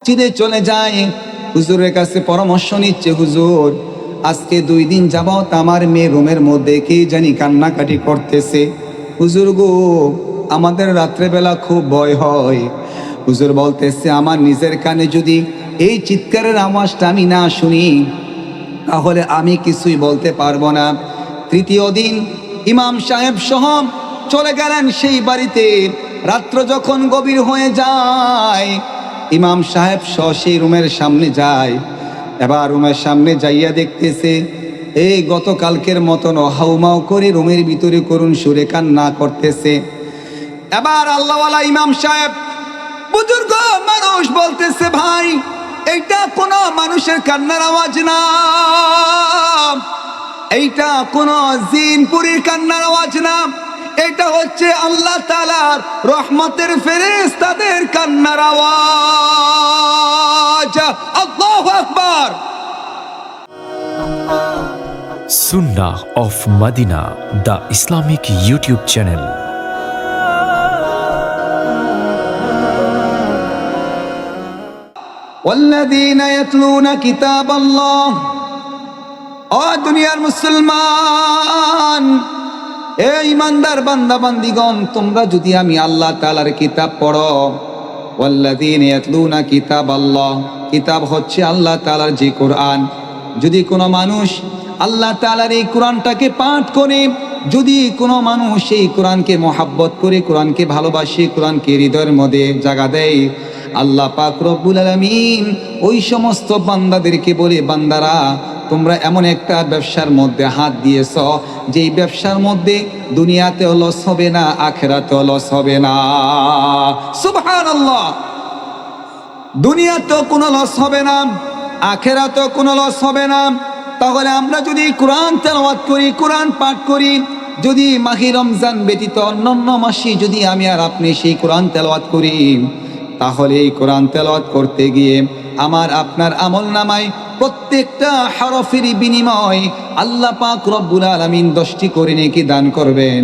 মসজিদে চলে যায়, হুজুরের কাছে পরামর্শ নিচ্ছে। হুজুর, আজকে 2 দিন যাবত আমার মেয়ে রুমের মধ্যে কে জানি কান্নাকাটি করতেছে। হুজুর গো, আমাদের রাত্রেবেলা খুব ভয় হয়। হুজুর বলতেছে, আমার নিজের কানে যদি এই চিৎকারের আওয়াজটা আমি না শুনি, তাহলে আমি কিছুই বলতে পারবো না। 3য় দিন ইমাম সাহেব সহ চলে গেলেন সেই বাড়িতে। রাত্র যখন গভীর হয়ে যায়, ইমাম সাহেব সেই রুমের সামনে যায়। এবার রুমের সামনে যাইয়া দেখতেছে, এই গতকালকের মতন হাউমাউ করে রুমের ভিতরে করুণ সুরে কান্না করতেছে। এবার আল্লাহওয়ালা ইমাম সাহেব, বুজুর্গ মানুষ, বলতেছে, ভাই, এইটা কোনো মানুষের কান্নার আওয়াজ না, এইটা কোনো জিনপুরীর কান্নার আওয়াজ না, এটা হচ্ছে আল্লাহ তাআলার রহমতের ফেরেশতাদের কান্নার আওয়াজ। আল্লাহু আকবার। Sunnah of Madina, the Islamic YouTube channel. والذين يتلون كتاب الله। ও দুনিয়ার মুসলমান, এই ইমানদার বান্দা বান্দিগণ, তোমরা যদি আমি আল্লাহ তাআলার কিতাব পড়ো, ওয়াল্লাযীনা ইয়াতলুনা কিতাবাল্লাহ, কিতাব হচ্ছে আল্লাহ তাআলার যে কোরআন। যদি কোনো মানুষ আল্লাহ তাআলার এই কোরআনটাকে পাঠ করে, যদি কোনো মানুষ এই কোরআনকে মহাব্বত করে, কোরআনকে ভালোবাসে, কোরআনকে হৃদয়ের মধ্যে জায়গা দেয়, আল্লাহ পাক রব্বুল আলামিন ওই সমস্ত বান্দাদেরকে বলে, বান্দারা, তোমরা এমন একটা ব্যবসার মধ্যে হাত দিয়েছ, যেই ব্যবসার মধ্যে দুনিয়াতেও লস হবে না, আখিরাতেও লস হবে না। সুবহানাল্লাহ। দুনিয়াতেও কোনো লস হবে না, আখিরাতেও কোনো লস হবে না। তাহলে আমরা যদি কোরআন তেলাওয়াত করি, কোরআন পাঠ করি, যদি মাহে রমজান ব্যতীত অন্যান্য মাসে যদি আমি আর আপনি সেই কোরআন তেলাওয়াত করি, তাহলে এই কোরআন তেলাওয়াত করতে গিয়ে আমার আপনার আমলনামায় প্রত্যেকটা হরফের বিনিময় আল্লাহ পাক রব্বুল আলামিন 10টি করে নেকি দান করবেন।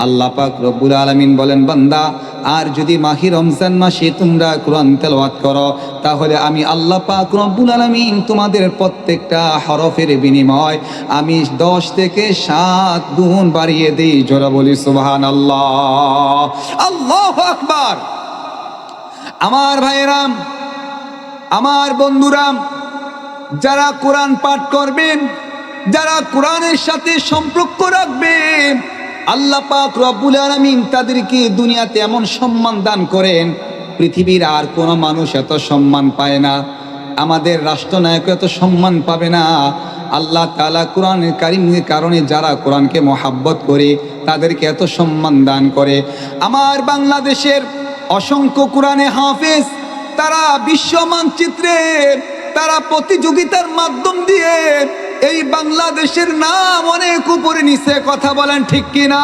আল্লাহ পাক রব্বুল আলামিন বলেন, বান্দা, আর যদি মাহে রমজান মাসে তোমরা কোরআন তেলাওয়াত করো, তাহলে আমি আল্লাহ পাক রব্বুল আলামিন তোমাদের প্রত্যেকটা হরফের বিনিময় আমি 10 থেকে 7 গুণ বাড়িয়ে দেই। জোরে বলি সুবহানাল্লাহ। আল্লাহু আকবার। আমার ভাইরাম, আমার বন্ধুরাম, যারা কোরআন পাঠ করবেন, যারা কোরআনের সাথে সম্পর্ক রাখবেন, আল্লাহ পাক রব্বুল আলামিন তাদেরকে দুনিয়াতে এমন সম্মান দান করেন, পৃথিবীর আর কোনো মানুষ এত সম্মান পায় না। আমাদের রাষ্ট্রনায়ক এত সম্মান পাবে না। আল্লাহ তাআলা কোরআনের কারীমের কারণে যারা কোরআনকে মহাব্বত করে, তাদেরকে এত সম্মান দান করে। আমার বাংলাদেশের অসংখ্য কোরআনে হাফেজ, তারা বিশ্ব মানচিত্রে, তারা প্রতিযোগিতার মাধ্যম দিয়ে এই বাংলাদেশের নাম অনেক উপরে নিচে, কথা বলেন ঠিক কিনা?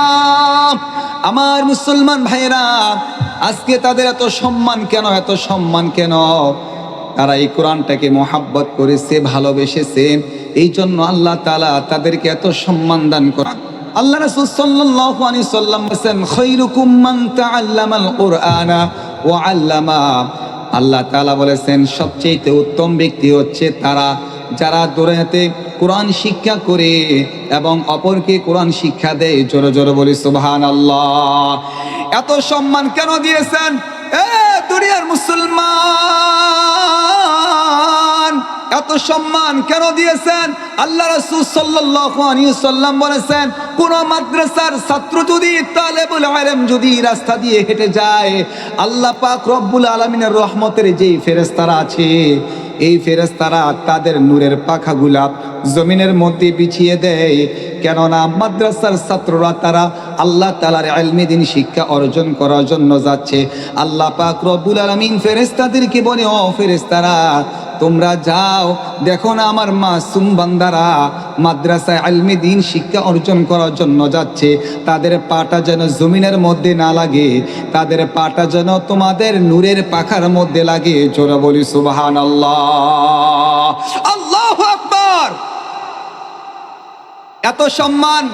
আমার মুসলমান ভাইরা, আজকে তাদের এত সম্মান কেন? এত সম্মান কেন? তারা এই কোরআনটাকে মহাব্বত করেছে, ভালোবেসেছে, এই জন্য আল্লাহ তাআলা তাদেরকে এত সম্মান দান করেন। আল্লাহ রাসূল সাল্লাল্লাহু আলাইহি সাল্লাম বলেন, খায়রুকুম মান তাআল্লামাল কুরআনা ওয়া আল্লামা। আল্লাহ তাআলা বলেছেন, সবচেয়ে উত্তম ব্যক্তি হচ্ছে তারা যারা দুনিয়াতে কোরআন শিক্ষা করে এবং অপরকে কোরআন শিক্ষা দেয়। জোরে জোরে বলি সুবহানাল্লাহ। এত সম্মান কেন দিয়েছেন এ দুনিয়ার মুসলমান? এত সম্মান কেন দিয়েছেন? আল্লাহ রাসূল সাল্লাল্লাহু আলাইহি সাল্লাম বলেছেন, কোন মাদ্রাসার ছাত্র যদি, তালেবুল ইলম যদি রাস্তা দিয়ে হেঁটে যায়, আল্লাহ পাক রব্বুল আলামিনের রহমতের যেই ফেরেশতারা আছে, এই ফেরেশতারা তাদের নূরের পাখাগুলা জমিনের মধ্যে বিছিয়ে দেয়। কেননা মাদ্রাসার ছাত্ররা তারা আল্লাহ তাআলার ইলমে দ্বীন শিক্ষা অর্জন করার জন্য যাচ্ছে। আল্লাহ পাক রব্বুল আলামিন ফেরেশতাদেরকে বলে, ও ফেরেশতারা, তোমরা যাও, দেখো না আমার মাসুম বান্দারা মাদ্রাসায় ইলমে দ্বীন শিক্ষা অর্জন করার জন্য যাচ্ছে, তাদের পাটা যেন জমিনের মধ্যে না লাগে, তাদের পাটা যেন তোমাদের নূরের পাখার মধ্যে লাগে। জোরে বলি সুবহানাল্লাহ। আল্লাহু আকবার। এত সম্মান,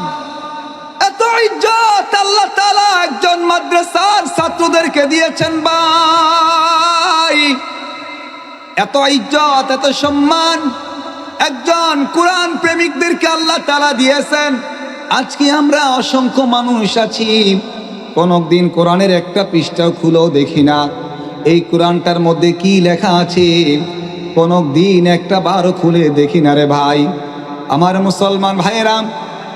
এত ইজ্জত আল্লাহ তাআলা একজন মাদ্রাসার ছাত্রদেরকে দিয়েছেন। ভাই, এত ইজ্জত, এত সম্মান একজন কোরআন প্রেমিকদেরকে আল্লাহ তাআলা দিয়েছেন। আজকে আমরা অসংখ্য মানুষ আছি, কোনদিন কোরআনের একটা পৃষ্ঠাও খুলেও দেখি না এই কোরআনটার মধ্যে কি লেখা আছে, কোনদিন একটা বারও খুলে দেখি না রে ভাই। আমার মুসলমান ভাইয়েরা,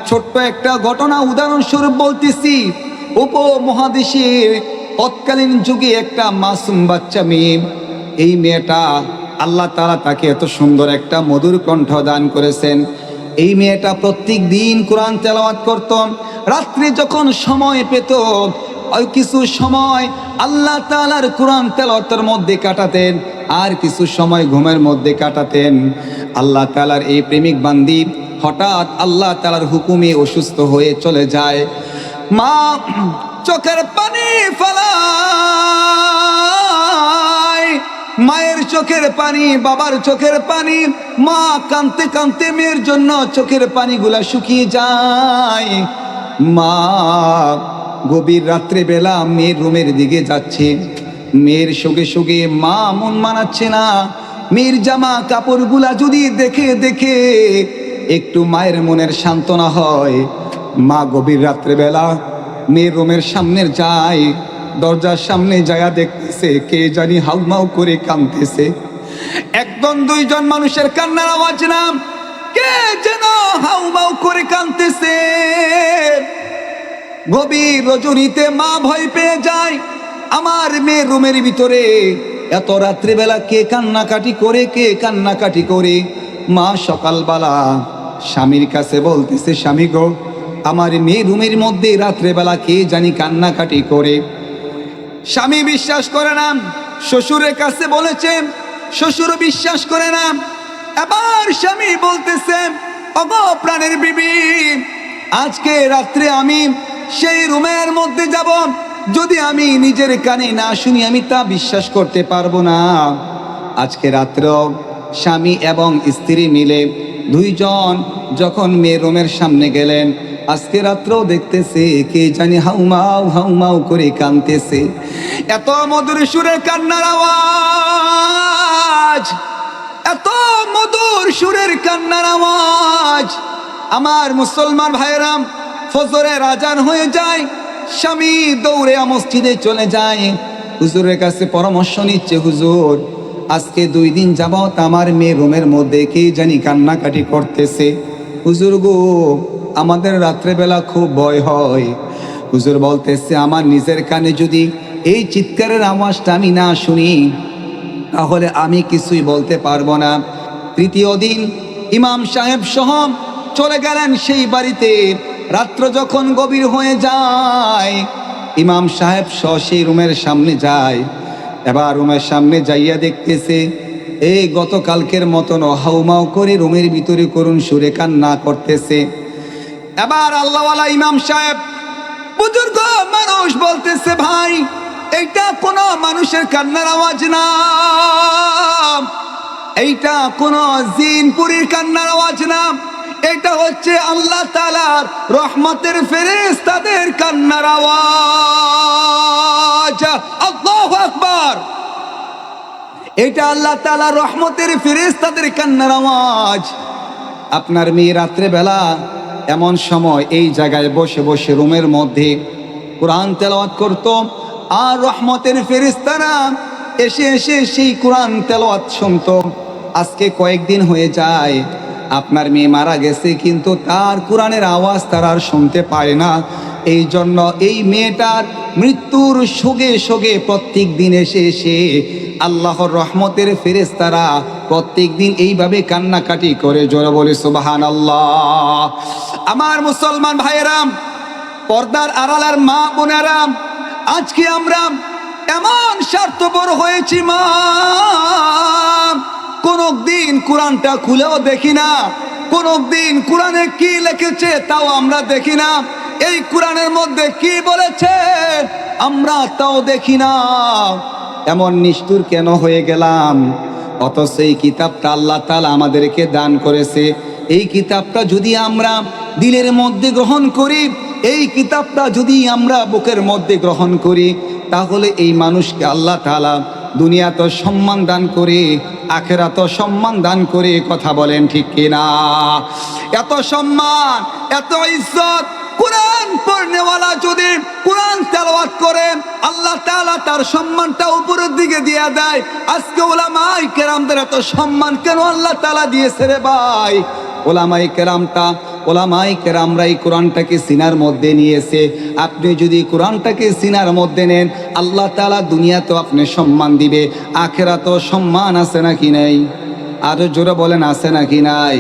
ছোট্ট একটা ঘটনা উদাহরণস্বরূপ বলতেছি। উপমহাদেশের তৎকালীন যুগে একটা মাসুম বাচ্চা মেয়ে, এই মেয়েটা আল্লাহ তাআলা তাকে এত সুন্দর একটা মধুর কণ্ঠ দান করেছেন। এই মেয়েটা প্রত্যেক দিন কোরআন তেলাওয়াত করত। রাত্রে যখন সময় পেত, ওই কিছু সময় আল্লাহ তাআলার কোরআন তেলাওয়াতের মধ্যে কাটাতেন, আর কিছু সময় ঘুমের মধ্যে কাটাতেন। আল্লাহ তাআলার এই প্রেমিক বান্দি হঠাৎ আল্লাহ তাআলার হুকুমে অসুস্থ হয়ে চলে যায়। মা চোখের পানি ফেলায়, মায়ের চোখের পানি, বাবার চোখের পানি, মা কাঁদতে কাঁদতে মেয়ের জন্য চোখের পানিগুলা শুকিয়ে যায়। মা গভীর রাত্রে বেলা মেয়ের রুমের দিকে যাচ্ছে, মেয়ের সঙ্গে সঙ্গে মা মন মানাচ্ছে না। মেয়ের জামা কাপড়গুলা যদি দেখে দেখে একটু মায়ের মনের সান্ত্বনা হয়, মা গভীর রাত্রে বেলা মেয়ের রুমের সামনে যায়, দরজার সামনে যায়া দেখতেছে কে জানি হাউমাউ করে কাঁদতেছে। একজন দুইজন মানুষের কান্নার আওয়াজ না, কে যেন হাউমাউ করে কাঁদতেছে। গভীর রজনীতে মা ভয় পেয়ে যায়, আমার মেয়ের রুমের ভিতরে এত রাত্রিবেলা কে কান্নাকাটি করে, কে কান্নাকাটি করে। মা সকালবেলা স্বামীর কাছে বলতেছে, স্বামী গো, আমার মেয়ে রুমের মধ্যে রাত্রেবেলা কে জানি কান্নাকাটি করে। স্বামী বিশ্বাস করে না, শ্বশুরের কাছে বলেছে, শ্বশুর বিশ্বাস করে না। এবার স্বামী বলতেছে, ওগো প্রাণের বিবি, আজকে রাত্রে আমি সেই রুমের মধ্যে যাব, যদি আমি নিজের কানে না শুনি আমি তা বিশ্বাস করতে পারবো না। আজকে রাত্রেও স্বামী এবং স্ত্রী মিলে দুইজন যখন মেয়ের রুমের সামনে গেলেন, আজকে রাত্রেও দেখতেছে কে জানি হাউমাউ হাউমাউ করে কাঁদতেছে। এত মধুর সুরে কান্নার আওয়াজ, এত মধুর সুরের কান্নার আওয়াজ। আমার মুসলমান ভাইরাম, ফজরের আজান হয়ে যায়, স্বামী দৌড়ে মসজিদে চলে যায়, হুজুরের কাছে পরামর্শ নিচ্ছে, হুজুর আজকে 2 দিন যাবত আমার মেয়ে রুমের মধ্যে কে জানি কান্নাকাটি করতেছে। হুজুর গো, আমাদের রাত্রেবেলা খুব ভয় হয়। হুজুর বলতেছে, আমার নিজের কানে যদি এই চিৎকারের আওয়াজটা আমি না শুনি তাহলে আমি কিছুই বলতে পারবো না। 3য় দিন ইমাম সাহেব সহ চলে গেলেন সেই বাড়িতে। রাত্র যখন গভীর হয়ে যায়, ইমাম সাহেব সহ সেই রুমের সামনে যায়। এবার রুমের সামনে যাইয়া দেখতেছে এই গতকালকের মতন হাউমাউ করে রুমের ভিতরে করুণ সুরে কান্না করতেছে। এবার আল্লাহওয়ালা ইমাম সাহেব, বুজুর্গ মানুষ বলতেছে, ভাই এইটা কোনো মানুষের কান্নার আওয়াজ না, এইটা কোনো জিনপুরীর কান্নার আওয়াজ না, এটা হচ্ছে আল্লাহ তাআলার রহমতের ফেরেশতাদের কান্নার আওয়াজ। আল্লাহু আকবার। এটা আল্লাহ তাআলার রহমতের ফেরেশতাদের কান্নার আওয়াজ। আপনার মেয়ে রাত্রে বেলা এমন সময় এই জায়গায় বসে বসে রুমের মধ্যে কোরআন তেলাওয়াত করত, আর রহমতের ফেরেশতারা এসে এসে সেই কোরআন তেলাওয়াত শুনতো। আজকে কয়েকদিন হয়ে যায়, আপনার মেয়ে মারা গেছে, কিন্তু তার কোরআনের আওয়াজ তারা আর শুনতে পায় না। এই জন্য এই মেয়েটার মৃত্যুর শোকে শোকে প্রত্যেক দিন এসে এসে আল্লাহর রহমতের ফেরেশতারা প্রত্যেক দিন এইভাবে কান্নাকাটি করে। জোরে বলে সুবহানাল্লাহ। আমার মুসলমান ভাইয়েরাম, পর্দার আড়ালের মা বোনেরাম, আজকে আমরা এমন স্বার্থপর হয়েছি, মা কোনদিন কোরআনটা খুলেও দেখি না, কোনদিন কোরআনে কি লিখেছে তাও আমরা দেখি না, এই কোরআনের মধ্যে কি বলেছে আমরা তাও দেখি না। এমন নিষ্ঠুর কেন হয়ে গেলাম? অথচ এই কিতাবটা আল্লাহ তাআলা আমাদেরকে দান করেছে। এই কিতাবটা যদি আমরা দিলের মধ্যে গ্রহণ করি, এই কিতাবটা যদি আমরা বুকের মধ্যে গ্রহণ করি, তাহলে এই মানুষকে আল্লাহ তাআলা দুনিয়াতে সম্মান দান করে আখেরাত সম্মান দান করে, কথা বলেন ঠিক কিনা? এত সম্মান, এত ইজ্জত কোরআন পড়নেওয়ালা যদি কোরআন তেলাওয়াত করে, আল্লাহ তাআলা তার সম্মানটা উপরের দিকে দিয়ে দেয়। আজকে উলামায়ে কেরামদের এত সম্মান কেন আল্লাহ তাআলা দিয়েছে রে ভাই? ওলামায়ে কেরামরাই কোরআনটাকে সিনার মধ্যে নিয়েছে। আপনি যদি কোরআনটাকে সিনার মধ্যে নেন, আল্লাহ তাআলা দুনিয়াতেও আপনি সম্মান দিবে, আখেরাতেও সম্মান আছে নাকি নাই? আরো জোরে বলেন, আছে নাকি নাই?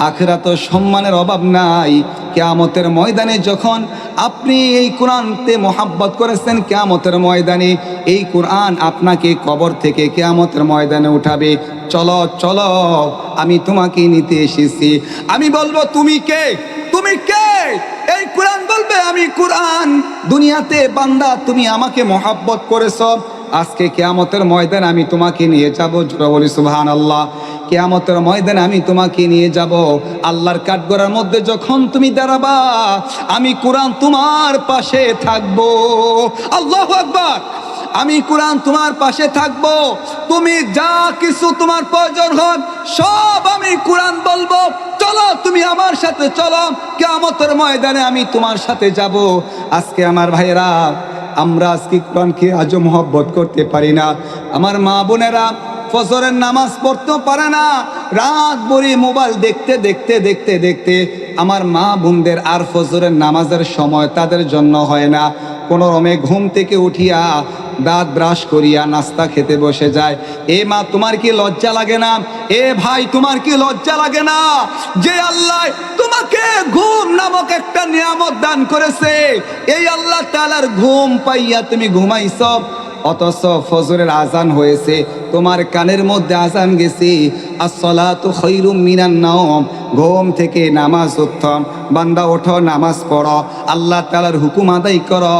আখেরাতেও সম্মানের অভাব নাই। কিয়ামতের ময়দানে যখন আপনি এই কোরআনতে মোহাব্বত করেছেন, কিয়ামতের ময়দানে এই কোরআন আপনাকে কবর থেকে কিয়ামতের ময়দানে উঠাবে। চলো চলো, আমি তোমাকে নিতে এসেছি। আমি বলবো, তুমি কে? তুমি কে? এই কোরআন বলবে, আমি কোরআন। দুনিয়াতে বান্দা তুমি আমাকে মোহাব্বত করেছো, আজকে কিয়ামতের ময়দানে আমি তোমাকে নিয়ে যাব। জোরে বলি সুবহানাল্লাহ। কিয়ামতের ময়দানে আমি তোমাকে নিয়ে যাব। আল্লাহর কাঠগড়ার মধ্যে যখন তুমি দাঁড়াবা, আমি কোরআন তোমার পাশে থাকবো। আল্লাহু আকবার। আমি কোরআন তোমার পাশে থাকবো। তুমি যা কিছু তোমার প্রয়োজন হোক সব আমি কোরআন বলবো, চলো তুমি আমার সাথে চলো, কিয়ামতের ময়দানে আমি তোমার সাথে যাব। আজকে আমার ভাইয়েরা, আমরা আজকে কোরআনকে আজও মহব্বত করতে পারি না। আমার মা বোনেরা ফজরের নামাজ পড়তেও পারে না, রাত ভরে মোবাইল দেখতে দেখতে দেখতে দেখতে আমার মা বোনদের আর ফজরের নামাজের সময় তাদের জন্য হয় না। কোনো রমে ঘুম থেকে উঠিয়া দাঁত ব্রাশ করিয়া নাস্তা খেতে বসে যায়। এ মা, তোমার কি লজ্জা লাগে না? এ ভাই, তোমার কি লজ্জা লাগে না যে আল্লাহ তোমাকে ঘুম নামক একটা নিয়ামত দান করেছে? এই আল্লাহ তাআলার ঘুম পাইয়া তুমি ঘুমাইছ, অথচ ফজরের আজান হয়েছে, তোমার কানের মধ্যে আজান গেছে, আসসালাতু খায়রুম মিনান নাওম, ঘুম থেকে নামাজ উত্তম। বান্দা ওঠো, নামাজ পড়ো, আল্লাহ তাআলার হুকুম আদায় করো।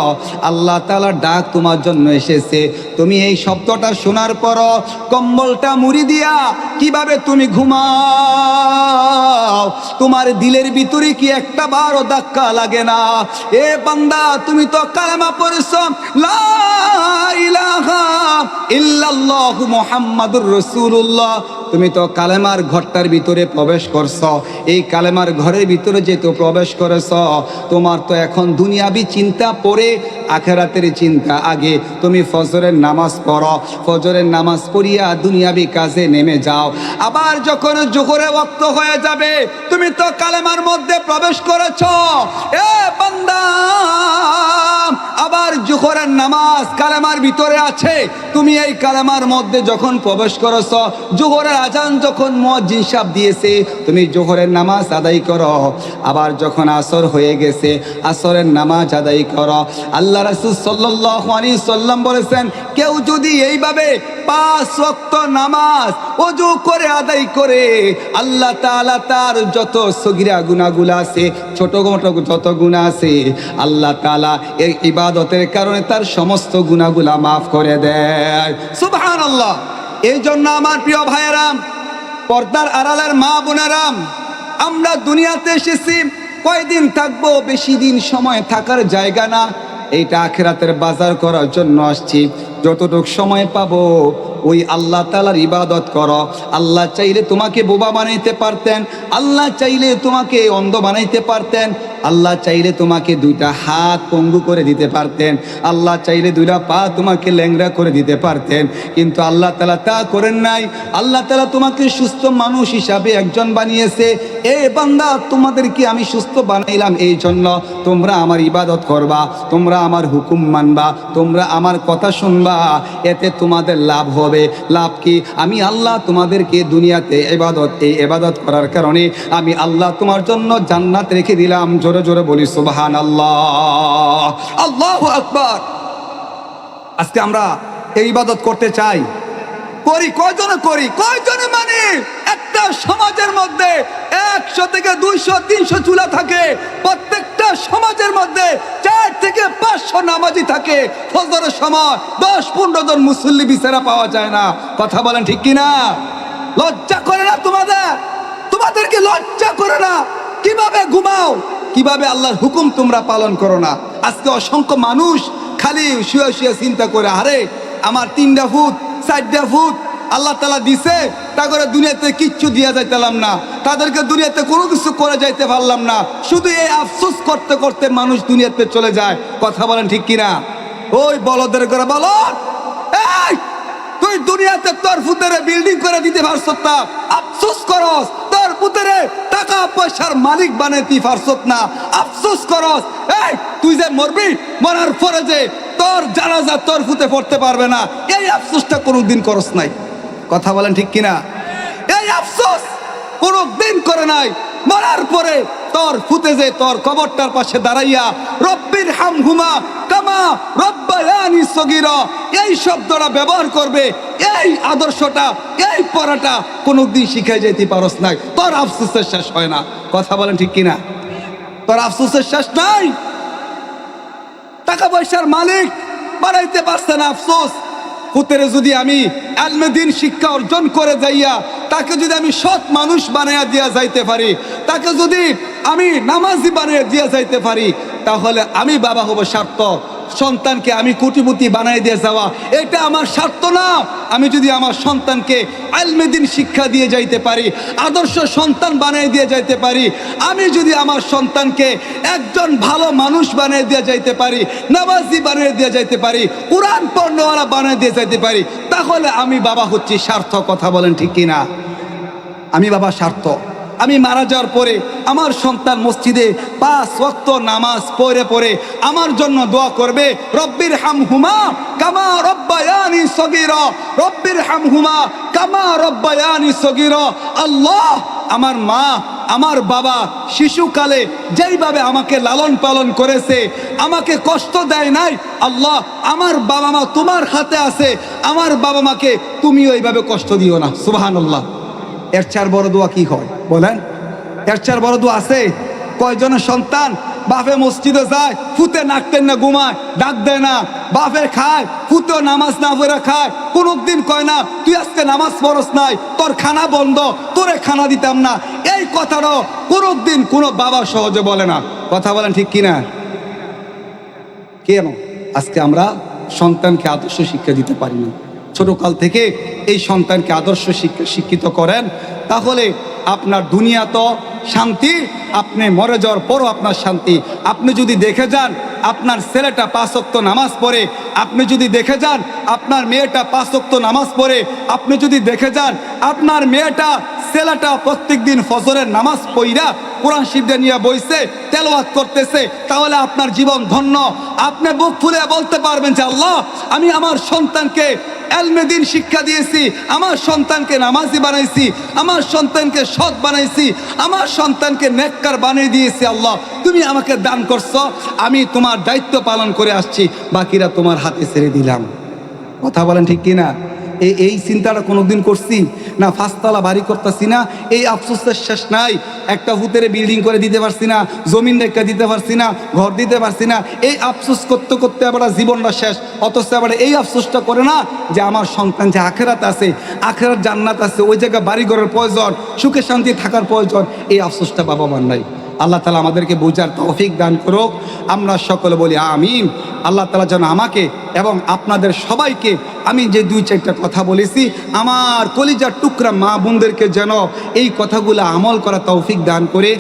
আল্লাহ তাআলার ডাক তোমার জন্য এসেছে। তুমি এই শব্দটা শোনার পর কম্বলটা মুড়ি দিয়া কিভাবে তুমি ঘুমাও? তোমার দিলের ভিতরে কি একটা বারও ধাক্কা লাগে না? এ বান্দা, তুমি তো কালেমা পড়েছো, লা ইলাহা ইল্লাল্লাহু মুহাম্মাদুর রাসূলুল্লাহ। তুমি তো কালেমার ঘরটার ভিতরে প্রবেশ করছো। এই কালেমার ঘরের ভিতরে যেহেতু প্রবেশ করেছ, তোমার তো এখন দুনিয়াবি চিন্তা পড়ে, আখেরাতের চিন্তা আগে। তুমি ফজরের নামাজ পড়ো, ফজরের নামাজ পড়িয়া দুনিয়াবি কাজে নেমে যাও। আবার যখন জোহরের ওয়াক্ত হয়ে যাবে, তুমি তো কালেমার মধ্যে প্রবেশ করেছ। এ বান্দা, আবার জোহরের নামাজ কালেমার ভিতরে আছে। তুমি এই কালেমার মধ্যে যখন প্রবেশ করেছ, জোহরের আজান যখন মুয়াজ্জিন সাহেব দিয়েছে, তুমি জোহরের নামাজ আদায় করো। আবার যখন আসর হয়ে গেছে, আসরের নামাজ আদায় করো। আল্লাহ রাসূল সাল্লাল্লাহু আলাইহি সাল্লাম বলেছেন, কেউ যদি এইভাবে 5 ওয়াক্ত নামাজ ওযু করে আদায় করে, আল্লাহ তাআলা তার যত সগীরা গুনাহগুলো আছে, ছোট মোটো যত গুনাহ আছে, আল্লাহ তাআলা এই ইবাদতের কারণে তার সমস্ত গুনাহগুলো মাফ করে দেয়। সুবহানাল্লাহ। এই জন্য আমার প্রিয় ভাইয়েরা, পর্দার আড়ালের মা বোনেরা, আমরা দুনিয়াতে এসেছি, কয়দিন থাকবো? বেশি দিন সময় থাকার জায়গা না। এইটা আখিরাতের বাজার করার জন্য আসছি। যতটুকু সময় পাবো ওই আল্লাহ তাআলার ইবাদত করো। আল্লাহ চাইলে তোমাকে বোবা বানাইতে পারতেন, আল্লাহ চাইলে তোমাকে অন্ধ বানাইতে পারতেন, আল্লাহ চাইলে তোমাকে 2টা হাত পঙ্গু করে দিতে পারতেন, আল্লাহ চাইলে 2টা পা তোমাকে ল্যাংড়া করে দিতে পারতেন, কিন্তু আল্লাহ তাআলা তা করেন নাই। আল্লাহ তাআলা তোমাকে সুস্থ মানুষ হিসাবে একজন বানিয়েছে। এ বান্দা, তোমাদেরকে আমি সুস্থ বানাইলাম এই জন্য তোমরা আমার ইবাদত করবা, তোমরা আমার হুকুম মানবা, তোমরা আমার কথা শুনবা। এতে তোমাদের লাভ হবে। লাভ কি? আমি আল্লাহ তোমাদেরকে দুনিয়াতে এই ইবাদত করার কারণে আমি আল্লাহ তোমার জন্য জান্নাত রেখে দিলাম। জোরে জোরে বলি সুবহানাল্লাহ, আল্লাহু আকবার। আজকে আমরা এই ইবাদত করতে চাই, করি কয়জনে? কয়জনে? মানে একটা সমাজের মধ্যে 100 থেকে 200 300 চুলা থাকে, প্রত্যেকটা সমাজের মধ্যে 4 থেকে 500 নামাজি থাকে। ফজরের সময় 10-15 জন মুসল্লি বিচারা পাওয়া যায় না। কথা বলেন ঠিক কিনা? লজ্জা করে না তোমাদেরকে লজ্জা করে না? কিভাবে ঘুমাও? কিভাবে আল্লাহর হুকুম তোমরা পালন করো না? আজকে অসংখ্য মানুষ খালি শুয়ে শুয়ে চিন্তা করে, আরে আমার 3টা ফুট 4টা ফুট আল্লাহ তাআলা দিছে, তা করে দুনিয়াতে কিচ্ছু দিয়া যাইতাম না, তাদেরকে দুনিয়াতে কোনো কিছু করে যাইতে পারলাম না। শুধু এই আফসোস করতে করতে মানুষ দুনিয়াতে চলে যায়। কথা বলেন ঠিক কিনা? ওই বলদের করে বলদ, এই তুই দুনিয়াতে তোর পুতেরে বিল্ডিং করে দিতে পারছ না, আফসোস করস। তোর পুতেরে টাকা পয়সার মালিক বানাইতে পারছ না, আফসোস করস। এই তুই যে মরবি, মরার পরে যে তোর জানাজা তোর পুতে পড়তে পারবে না, এই আফসোসটা কোনোদিন করস নাই। কথা বলেন ঠিক কিনা? এই আফসোস কোনোদিন করে নাই। মরার পরে তোর ফুতে যে তোর কবরটার পাশে দাঁড়াইয়া রব্বির হামহুমা কামা রব্বায়ানি সগীরা, এই শব্দটা ব্যবহার করবে, এই আদর্শটা, এই পড়াটা কোনোদিন শিখাই যেতে পারস নাই। তোর আফসোসের শেষ হয় না। কথা বলেন ঠিক কিনা? তোর আফসোসের শেষ নাই। টাকা পয়সার মালিক বানাইতে পারছে না, আফসোস। পুতেরে যদি আমি ইলমে দ্বীন শিক্ষা অর্জন করে যাইয়া তাকে যদি আমি সৎ মানুষ বানাইয়া দিয়া যাইতে পারি, তাকে যদি আমি নামাজি বানাইয়া দিয়া যাইতে পারি, তাহলে আমি বাবা হব সার্থক। সন্তানকে আমি কোটিপতি বানাই দিয়ে যাওয়া এটা আমার স্বার্থ না। আমি যদি আমার সন্তানকে ইলমে দ্বীন শিক্ষা দিয়ে যাইতে পারি, আদর্শ সন্তান বানিয়ে দিয়ে যাইতে পারি, আমি যদি আমার সন্তানকে একজন ভালো মানুষ বানিয়ে দিয়ে যাইতে পারি, নামাজি বানিয়ে দিয়ে যাইতে পারি, কোরআন পড়নেওয়ালা বানিয়ে দিয়ে যাইতে পারি, তাহলে আমি বাবা হচ্ছি সার্থক। কথা বলেন ঠিক কিনা? আমি বাবা সার্থক। আমি মারা যাওয়ার পরে আমার সন্তান মসজিদে 5 ওয়াক্ত নামাজ পড়ে পড়ে আমার জন্য দোয়া করবে, রব্বির হামহুমা কামা রব্বায়ানি সগীরা, রব্বির হামহুমা কামা রব্বায়ানি সগীরা। আল্লাহ, আমার মা আমার বাবা শিশুকালে যেইভাবে আমাকে লালন পালন করেছে, আমাকে কষ্ট দেয় নাই, আল্লাহ আমার বাবা মা তোমার হাতে আছে, আমার বাবা মাকে তুমি ওইভাবে কষ্ট দিও না। সুবহানাল্লাহ। এর চার বড় দোয়া কি হয় বলেন? এর চার বড় দোয়া আছে? কয়জনের সন্তান বাপে মসজিদে যায়, ফুতে নাকতেন না ঘুমায়, ডাক দেয় না, বাপে খায়, ফুতেও নামাজ না পড়ে খায়, কোনোদিন কয় না তুই আজকে নামাজ পড়স নাই, তোর খানা বন্ধ, তোরে খানা দিতাম না। এই কথাটাও কোনোদিন কোনো বাবা সহজে বলে না। কথা বলেন ঠিক কিনা? কেন আজকে আমরা সন্তানকে আদর্শ শিক্ষা দিতে পারি না? ছোটকাল থেকে এই সন্তানকে আদর্শ শিক্ষিত করেন, তাহলে আপনার দুনিয়া তো শান্তি, আপনি মরে যাওয়ার পরও আপনার শান্তি। আপনি যদি দেখে যান আপনার ছেলেটা 5 ওয়াক্ত নামাজ পড়ে, আপনি যদি দেখে যান আপনার মেয়েটা 5 ওয়াক্ত নামাজ পড়ে, আপনি যদি দেখে যান আপনার মেয়েটা ছেলেটা প্রত্যেক দিন ফজরের নামাজ পড়া কোরআন শিক্ষা নিয়ে বইছে, তেলাওয়াত করতেছে, তাহলে আপনার জীবন ধন্য। আপনি বুক ফুলে বলতে পারবেন যে আল্লাহ, আমি আমার সন্তানকে ইলমে দ্বীন শিক্ষা দিয়েছি, আমার সন্তানকে নামাজি বানাইছি, আমার সন্তানকে সৎ বানাইছি, আমার সন্তানকে নেককার বানিয়ে দিয়েছি। আল্লাহ, তুমি আমাকে দান করছো, আমি তোমার দায়িত্ব পালন করে আসছি, বাকিরা তোমার হাতে ছেড়ে দিলাম। কথা বলেন ঠিক কিনা? এই চিন্তাটা কোনোদিন করছি না? 5 তলা বাড়ি করতেছি না, এই আফসোসের শেষ নাই। একটা ভূতেরে বিল্ডিং করে দিতে পারছি না, জমিন রেখা দিতে পারছি না, ঘর দিতে পারছি না, এই আফসোস করতে করতে আবার জীবনটা শেষ। অথচ আবার এই আফসোসটা করে না যে আমার সন্তান যে আখেরাত আছে, আখেরাত জান্নাত আছে, ওই জায়গায় বাড়ি ঘরের প্রয়োজন, সুখে শান্তি থাকার প্রয়োজন, এই আফসোসটা বাবা মার নাই। আল্লাহ তাআলা আমাদেরকে বোঝার তৌফিক দান করুক। আমরা সকলে বলি আমিন। আল্লাহ তাআলা যেন আমাকে এবং আপনাদের সবাইকে, আমি যে 2-4টা কথা বলেছি, আমার কলিজার টুকরা মা বোনদেরকে যেন এই কথাগুলো আমল করা তৌফিক দান করে।